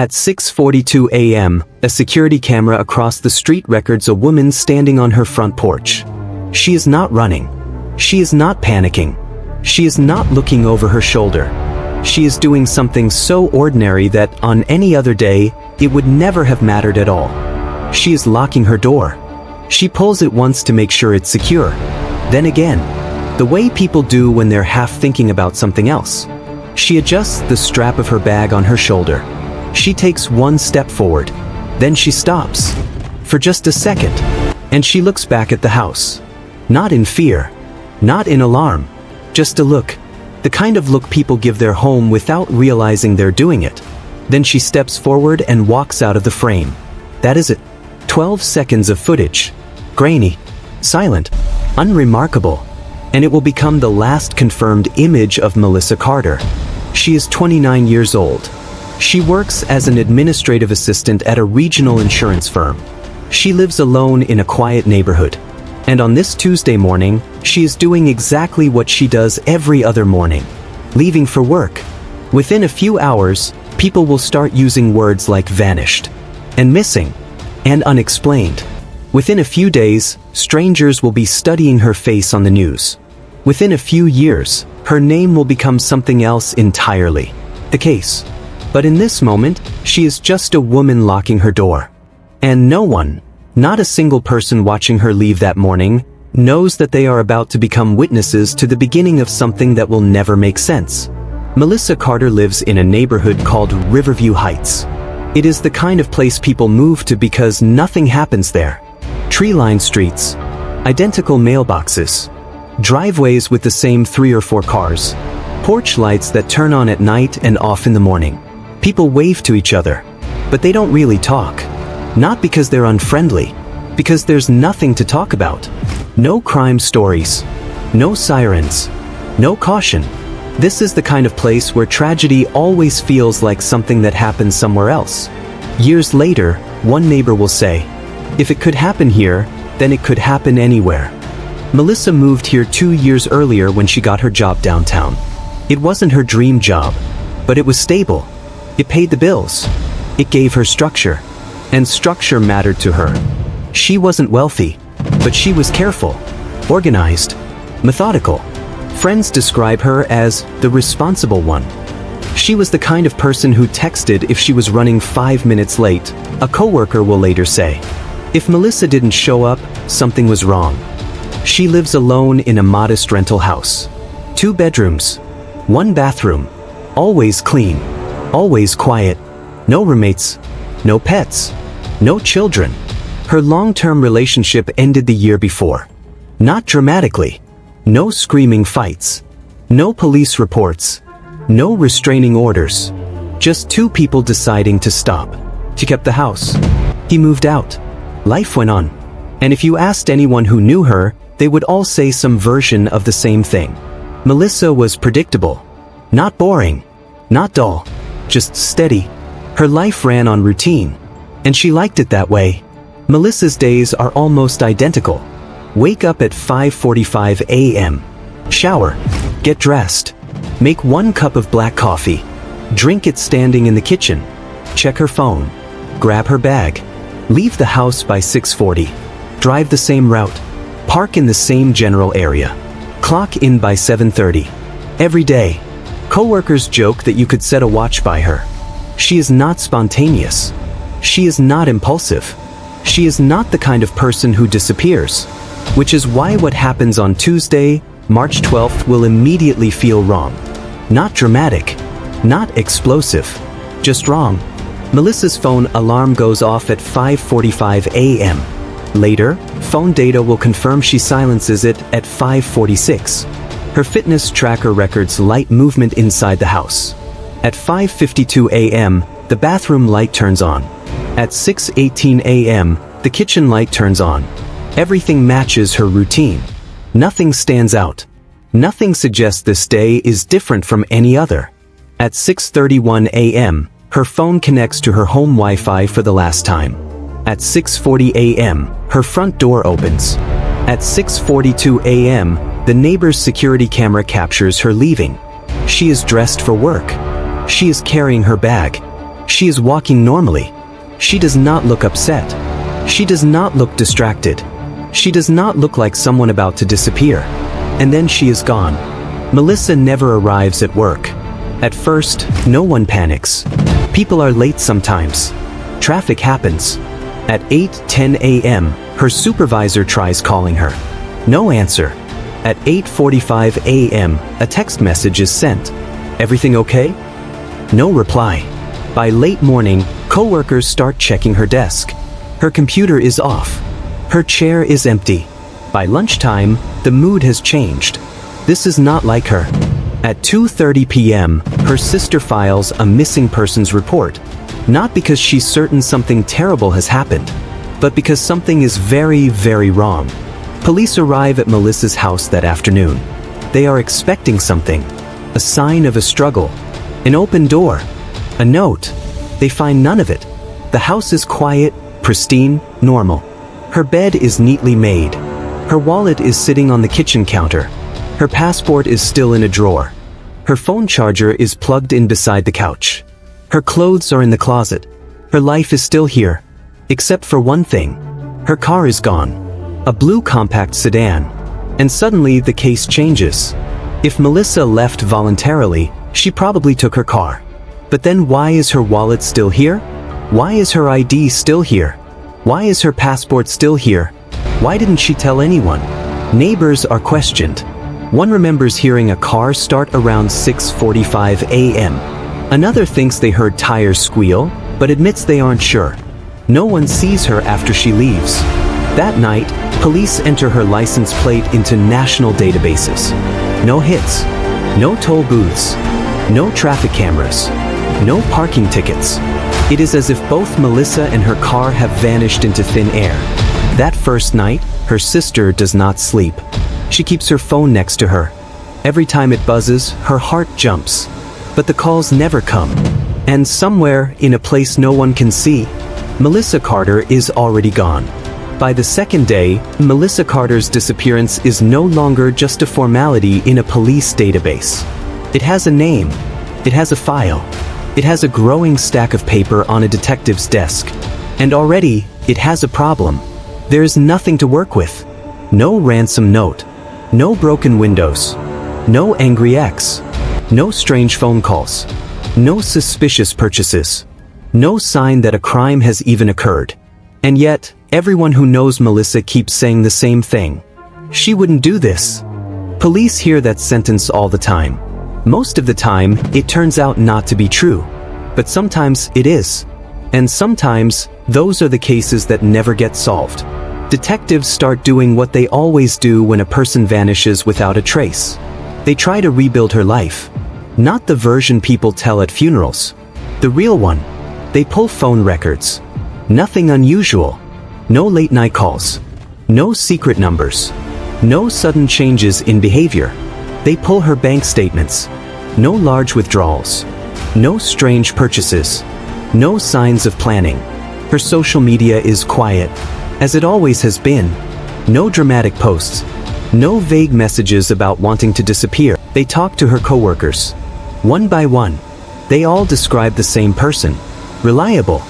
At 6:42 a.m., a security camera across the street records a woman standing on her front porch. She is not running. She is not panicking. She is not looking over her shoulder. She is doing something so ordinary that on any other day, it would never have mattered at all. She is locking her door. She pulls it once to make sure it's secure. Then again, the way people do when they're half thinking about something else. She adjusts the strap of her bag on her shoulder. She takes one step forward. Then she stops. For just a second. And she looks back at the house. Not in fear. Not in alarm. Just a look. The kind of look people give their home without realizing they're doing it. Then she steps forward and walks out of the frame. That is it. 12 seconds of footage. Grainy. Silent. Unremarkable. And it will become the last confirmed image of Melissa Carter. She is 29 years old. She works as an administrative assistant at a regional insurance firm. She lives alone in a quiet neighborhood. And on this Tuesday morning, she is doing exactly what she does every other morning. Leaving for work. Within a few hours, people will start using words like vanished, and missing, and unexplained. Within a few days, strangers will be studying her face on the news. Within a few years, her name will become something else entirely. The case. But in this moment, she is just a woman locking her door. And no one, not a single person watching her leave that morning, knows that they are about to become witnesses to the beginning of something that will never make sense. Melissa Carter lives in a neighborhood called Riverview Heights. It is the kind of place people move to because nothing happens there. Tree-lined streets, identical mailboxes, driveways with the same 3 or 4 cars, porch lights that turn on at night and off in the morning. People wave to each other, but they don't really talk. Not because they're unfriendly, because there's nothing to talk about. No crime stories, no sirens, no caution. This is the kind of place where tragedy always feels like something that happens somewhere else. Years later, one neighbor will say, "If it could happen here, then it could happen anywhere." Melissa moved here 2 years earlier when she got her job downtown. It wasn't her dream job, but it was stable. It paid the bills. It gave her structure. And structure mattered to her. She wasn't wealthy, but she was careful, organized, methodical. Friends describe her as the responsible one. She was the kind of person who texted if she was running 5 minutes late, a coworker will later say. If Melissa didn't show up, something was wrong. She lives alone in a modest rental house. 2 bedrooms, 1 bathroom, always clean, always quiet, no roommates, no pets, no children. Her long-term relationship ended the year before. Not dramatically. No screaming fights. No police reports. No restraining orders. Just 2 people deciding to stop. She kept the house. He moved out. Life went on. And if you asked anyone who knew her, they would all say some version of the same thing. Melissa was predictable. Not boring. Not dull. Just steady. Her life ran on routine. And she liked it that way. Melissa's days are almost identical. Wake up at 5:45 a.m. Shower. Get dressed. Make 1 cup of black coffee. Drink it standing in the kitchen. Check her phone. Grab her bag. Leave the house by 6:40. Drive the same route. Park in the same general area. Clock in by 7:30. Every day. Coworkers joke that you could set a watch by her. She is not spontaneous. She is not impulsive. She is not the kind of person who disappears. Which is why what happens on Tuesday, March 12th will immediately feel wrong. Not dramatic. Not explosive. Just wrong. Melissa's phone alarm goes off at 5:45 a.m. Later, phone data will confirm she silences it at 5:46. Her fitness tracker records light movement inside the house. At 5:52 a.m., the bathroom light turns on. At 6:18 a.m., the kitchen light turns on. Everything matches her routine. Nothing stands out. Nothing suggests this day is different from any other. At 6:31 a.m., her phone connects to her home Wi-Fi for the last time. At 6:40 a.m., her front door opens. At 6:42 a.m., the neighbor's security camera captures her leaving. She is dressed for work. She is carrying her bag. She is walking normally. She does not look upset. She does not look distracted. She does not look like someone about to disappear. And then she is gone. Melissa never arrives at work. At first, no one panics. People are late sometimes. Traffic happens. At 8:10 a.m., her supervisor tries calling her. No answer. At 8:45 a.m., a text message is sent. Everything okay? No reply. By late morning, coworkers start checking her desk. Her computer is off. Her chair is empty. By lunchtime, the mood has changed. This is not like her. At 2:30 p.m., her sister files a missing persons report. Not because she's certain something terrible has happened, but because something is very, very wrong. Police arrive at Melissa's house that afternoon. They are expecting something. A sign of a struggle. An open door. A note. They find none of it. The house is quiet, pristine, normal. Her bed is neatly made. Her wallet is sitting on the kitchen counter. Her passport is still in a drawer. Her phone charger is plugged in beside the couch. Her clothes are in the closet. Her life is still here. Except for one thing. Her car is gone. A blue compact sedan. And suddenly the case changes. If Melissa left voluntarily, she probably took her car. But then why is her wallet still here? Why is her ID still here? Why is her passport still here? Why didn't she tell anyone? Neighbors are questioned. One remembers hearing a car start around 6:45 a.m. Another thinks they heard tires squeal, but admits they aren't sure. No one sees her after she leaves. That night, police enter her license plate into national databases. No hits. No toll booths. No traffic cameras. No parking tickets. It is as if both Melissa and her car have vanished into thin air. That first night, her sister does not sleep. She keeps her phone next to her. Every time it buzzes, her heart jumps. But the calls never come. And somewhere, in a place no one can see, Melissa Carter is already gone. By the second day, Melissa Carter's disappearance is no longer just a formality in a police database. It has a name. It has a file. It has a growing stack of paper on a detective's desk. And already, it has a problem. There is nothing to work with. No ransom note. No broken windows. No angry ex. No strange phone calls. No suspicious purchases. No sign that a crime has even occurred. And yet, everyone who knows Melissa keeps saying the same thing. She wouldn't do this. Police hear that sentence all the time. Most of the time, it turns out not to be true. But sometimes it is. And sometimes, those are the cases that never get solved. Detectives start doing what they always do when a person vanishes without a trace. They try to rebuild her life. Not the version people tell at funerals. The real one. They pull phone records. Nothing unusual. No late-night calls. No secret numbers. No sudden changes in behavior. They pull her bank statements. No large withdrawals. No strange purchases. No signs of planning. Her social media is quiet, as it always has been. No dramatic posts. No vague messages about wanting to disappear. They talk to her coworkers. One by one. They all describe the same person. Reliable.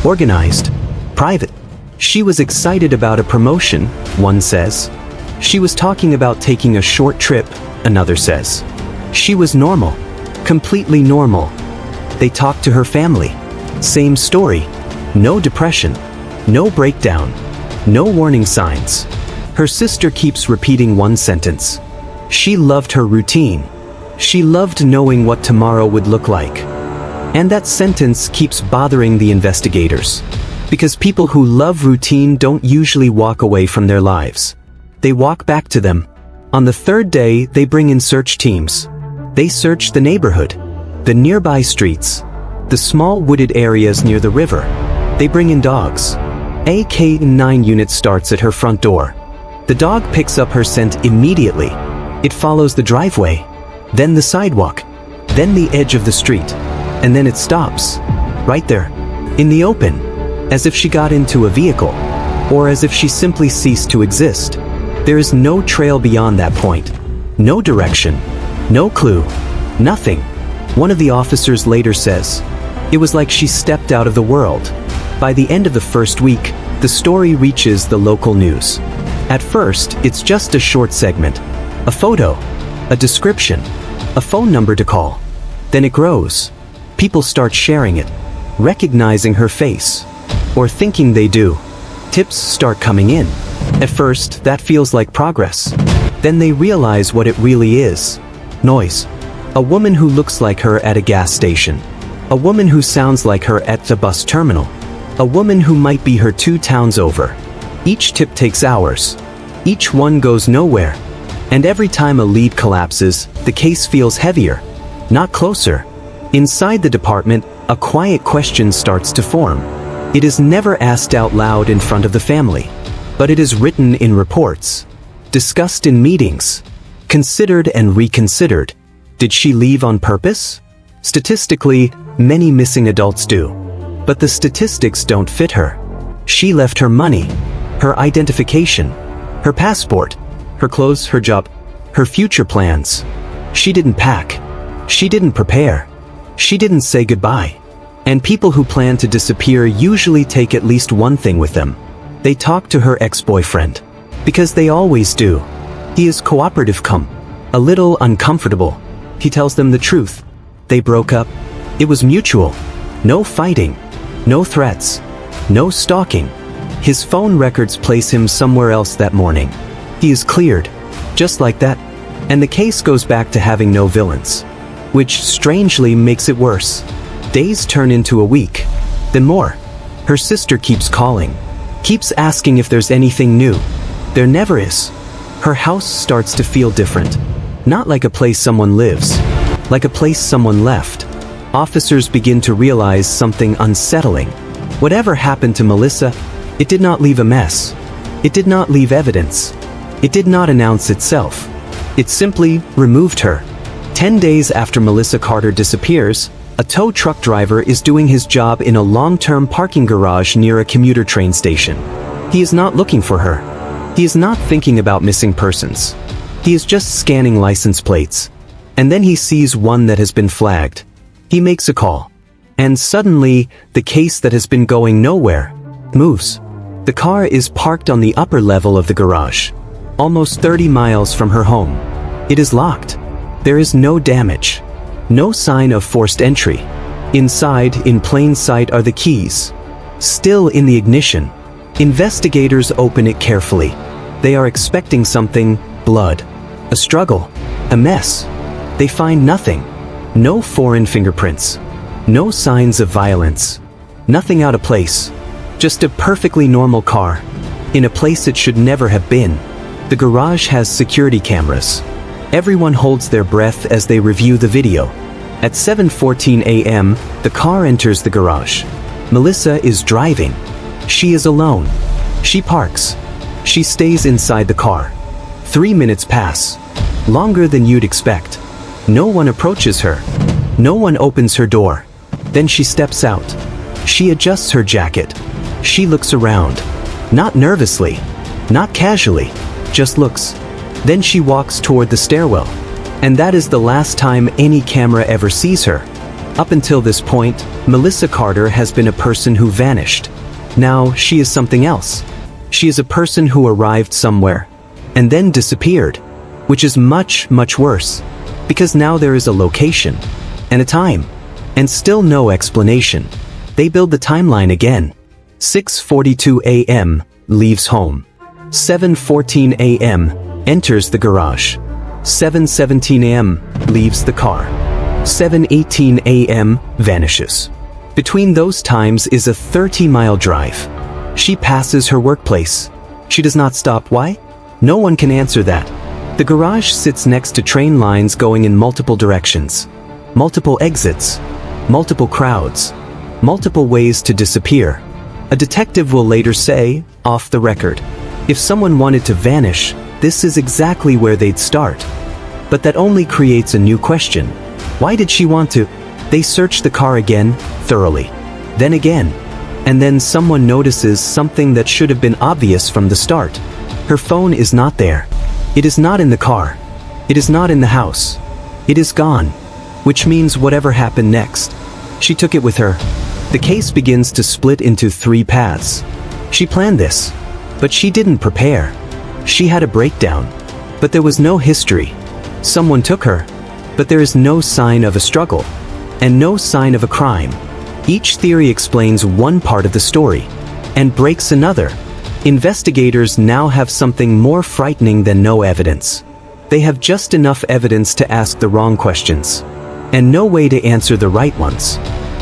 Organized. Private. She was excited about a promotion, one says. She was talking about taking a short trip, another says. She was normal. Completely normal. They talked to her family. Same story. No depression. No breakdown. No warning signs. Her sister keeps repeating one sentence. She loved her routine. She loved knowing what tomorrow would look like. And that sentence keeps bothering the investigators. Because people who love routine don't usually walk away from their lives. They walk back to them. On the third day, they bring in search teams. They search the neighborhood, the nearby streets, the small wooded areas near the river. They bring in dogs. A K-9 unit starts at her front door. The dog picks up her scent immediately. It follows the driveway, then the sidewalk, then the edge of the street, and then it stops, right there, in the open, as if she got into a vehicle, or as if she simply ceased to exist. There is no trail beyond that point. No direction. No clue. Nothing. One of the officers later says, It was like she stepped out of the world. By the end of the first week, the story reaches the local news. At first, it's just a short segment. A photo, a description, a phone number to call. Then it grows. People start sharing it, recognizing her face, or thinking they do. Tips start coming in. At first, that feels like progress. Then they realize what it really is. Noise. A woman who looks like her at a gas station. A woman who sounds like her at the bus terminal. A woman who might be her 2 towns over. Each tip takes hours. Each one goes nowhere. And every time a lead collapses, the case feels heavier, not closer. Inside the department, a quiet question starts to form. It is never asked out loud in front of the family, but it is written in reports, discussed in meetings, considered and reconsidered. Did she leave on purpose? Statistically, many missing adults do. But the statistics don't fit her. She left her money, her identification, her passport, her clothes, her job, her future plans. She didn't pack. She didn't prepare. She didn't say goodbye. And people who plan to disappear usually take at least one thing with them. They talk to her ex-boyfriend. Because they always do. He is cooperative, a little uncomfortable. He tells them the truth. They broke up. It was mutual. No fighting. No threats. No stalking. His phone records place him somewhere else that morning. He is cleared. Just like that. And the case goes back to having no villains. Which strangely makes it worse. Days turn into a week. Then more. Her sister keeps calling. Keeps asking if there's anything new. There never is. Her house starts to feel different. Not like a place someone lives. Like a place someone left. Officers begin to realize something unsettling. Whatever happened to Melissa, it did not leave a mess. It did not leave evidence. It did not announce itself. It simply removed her. 10 days after Melissa Carter disappears, a tow truck driver is doing his job in a long-term parking garage near a commuter train station. He is not looking for her. He is not thinking about missing persons. He is just scanning license plates. And then he sees one that has been flagged. He makes a call. And suddenly, the case that has been going nowhere moves. The car is parked on the upper level of the garage, almost 30 miles from her home. It is locked. There is no damage. No sign of forced entry. Inside, in plain sight, are the keys. Still in the ignition. Investigators open it carefully. They are expecting something: blood. A struggle. A mess. They find nothing. No foreign fingerprints. No signs of violence. Nothing out of place. Just a perfectly normal car. In a place it should never have been. The garage has security cameras. Everyone holds their breath as they review the video. At 7:14 a.m., the car enters the garage. Melissa is driving. She is alone. She parks. She stays inside the car. 3 minutes pass. Longer than you'd expect. No one approaches her. No one opens her door. Then she steps out. She adjusts her jacket. She looks around. Not nervously. Not casually. Just looks. Then she walks toward the stairwell. And that is the last time any camera ever sees her. Up until this point, Melissa Carter has been a person who vanished. Now she is something else. She is a person who arrived somewhere and then disappeared, which is much, much worse. Because now there is a location and a time and still no explanation. They build the timeline again. 6:42 a.m. leaves home. 7:14 a.m. enters the garage. 7:17 a.m. leaves the car. 7:18 a.m. vanishes. Between those times is a 30-mile drive. She passes her workplace. She does not stop. Why? No one can answer that. The garage sits next to train lines going in multiple directions. Multiple exits. Multiple crowds. Multiple ways to disappear. A detective will later say, off the record, if someone wanted to vanish, this is exactly where they'd start. But that only creates a new question. Why did she want to? They search the car again, thoroughly. Then again. And then someone notices something that should have been obvious from the start. Her phone is not there. It is not in the car. It is not in the house. It is gone. Which means whatever happened next She took it with her. The case begins to split into 3 paths. She planned this, but she didn't prepare. She had a breakdown, but there was no history. Someone took her, but there is no sign of a struggle, and no sign of a crime. Each theory explains one part of the story, and breaks another. Investigators now have something more frightening than no evidence. They have just enough evidence to ask the wrong questions, and no way to answer the right ones.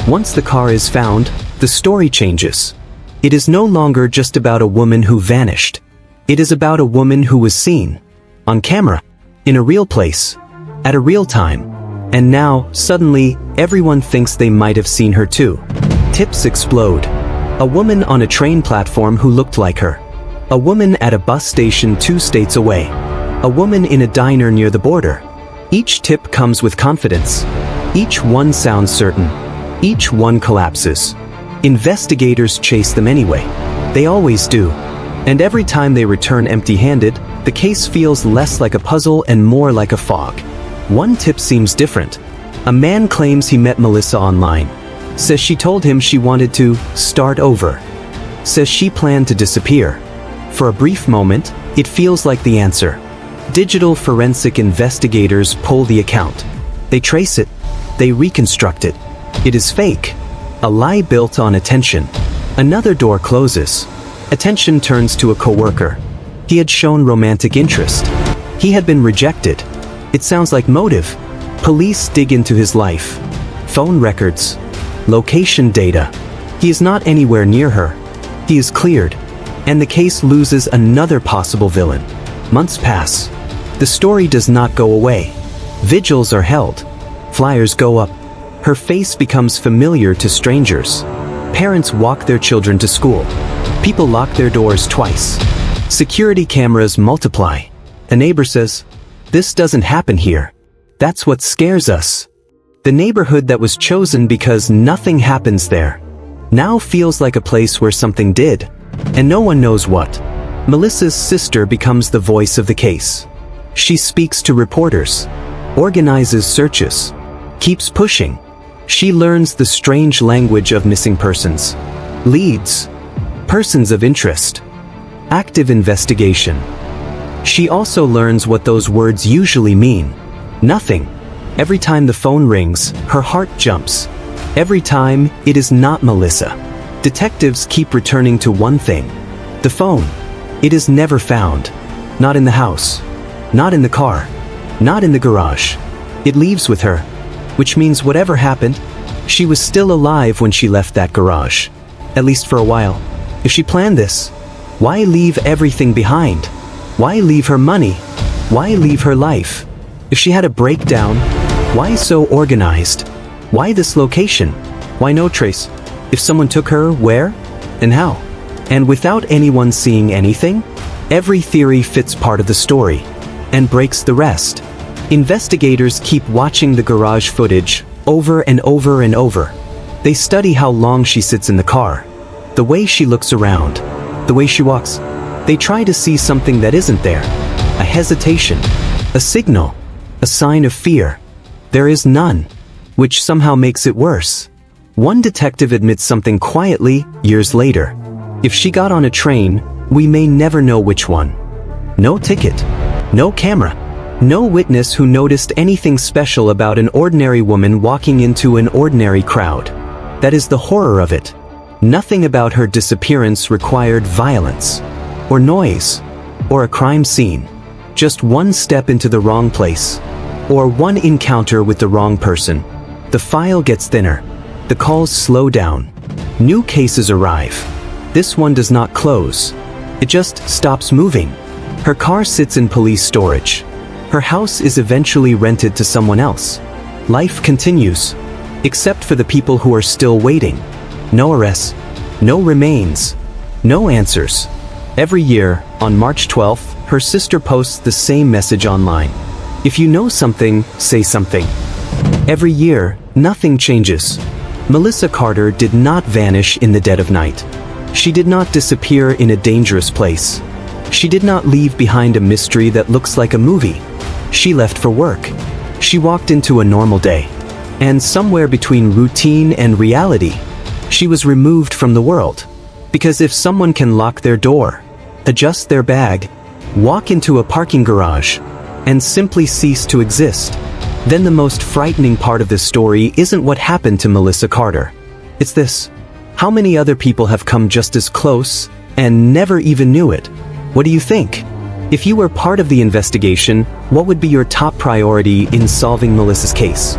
Once the car is found, the story changes. It is no longer just about a woman who vanished. It is about a woman who was seen, on camera, in a real place, at a real time. And now, suddenly, everyone thinks they might have seen her too. Tips explode. A woman on a train platform who looked like her. A woman at a bus station 2 states away. A woman in a diner near the border. Each tip comes with confidence. Each one sounds certain. Each one collapses. Investigators chase them anyway. They always do. And every time they return empty-handed, the case feels less like a puzzle and more like a fog. One tip seems different. A man claims he met Melissa online. Says she told him she wanted to start over. Says she planned to disappear. For a brief moment, it feels like the answer. Digital forensic investigators pull the account. They trace it. They reconstruct it. It is fake. A lie built on attention. Another door closes. Attention turns to a coworker. He had shown romantic interest. He had been rejected. It sounds like motive. Police dig into his life. Phone records. Location data. He is not anywhere near her. He is cleared. And the case loses another possible villain. Months pass. The story does not go away. Vigils are held. Flyers go up. Her face becomes familiar to strangers. Parents walk their children to school. People lock their doors twice. Security cameras multiply. A neighbor says, "This doesn't happen here." That's what scares us. The neighborhood that was chosen because nothing happens there now feels like a place where something did, and no one knows what. Melissa's sister becomes the voice of the case. She speaks to reporters, organizes searches, keeps pushing. She learns the strange language of missing persons. Leads. Persons of interest. Active investigation. She also learns what those words usually mean. Nothing. Every time the phone rings, her heart jumps. Every time, it is not Melissa. Detectives keep returning to one thing. The phone. It is never found. Not in the house. Not in the car. Not in the garage. It leaves with her. Which means whatever happened, she was still alive when she left that garage. At least for a while. If she planned this, why leave everything behind? Why leave her money? Why leave her life? If she had a breakdown, why so organized? Why this location? Why no trace? If someone took her, where? And how? And without anyone seeing anything, every theory fits part of the story and breaks the rest. Investigators keep watching the garage footage over and over and over. They study how long she sits in the car, the way she looks around, the way she walks. They try to see something that isn't there. A hesitation, a signal, a sign of fear. There is none, which somehow makes it worse. One detective admits something quietly years later. If she got on a train, we may never know which one. No ticket, no camera, no witness who noticed anything special about an ordinary woman walking into an ordinary crowd. That is the horror of it. Nothing about her disappearance required violence, or noise, or a crime scene. Just one step into the wrong place, or one encounter with the wrong person. The file gets thinner. The calls slow down. New cases arrive. This one does not close. It just stops moving. Her car sits in police storage. Her house is eventually rented to someone else. Life continues, except for the people who are still waiting. No arrests, no remains, no answers. Every year, on March 12th, her sister posts the same message online. If you know something, say something. Every year, nothing changes. Melissa Carter did not vanish in the dead of night. She did not disappear in a dangerous place. She did not leave behind a mystery that looks like a movie. She left for work. She walked into a normal day. And somewhere between routine and reality, she was removed from the world. Because if someone can lock their door, adjust their bag, walk into a parking garage, and simply cease to exist, then the most frightening part of this story isn't what happened to Melissa Carter. It's this: how many other people have come just as close and never even knew it? What do you think? If you were part of the investigation, what would be your top priority in solving Melissa's case?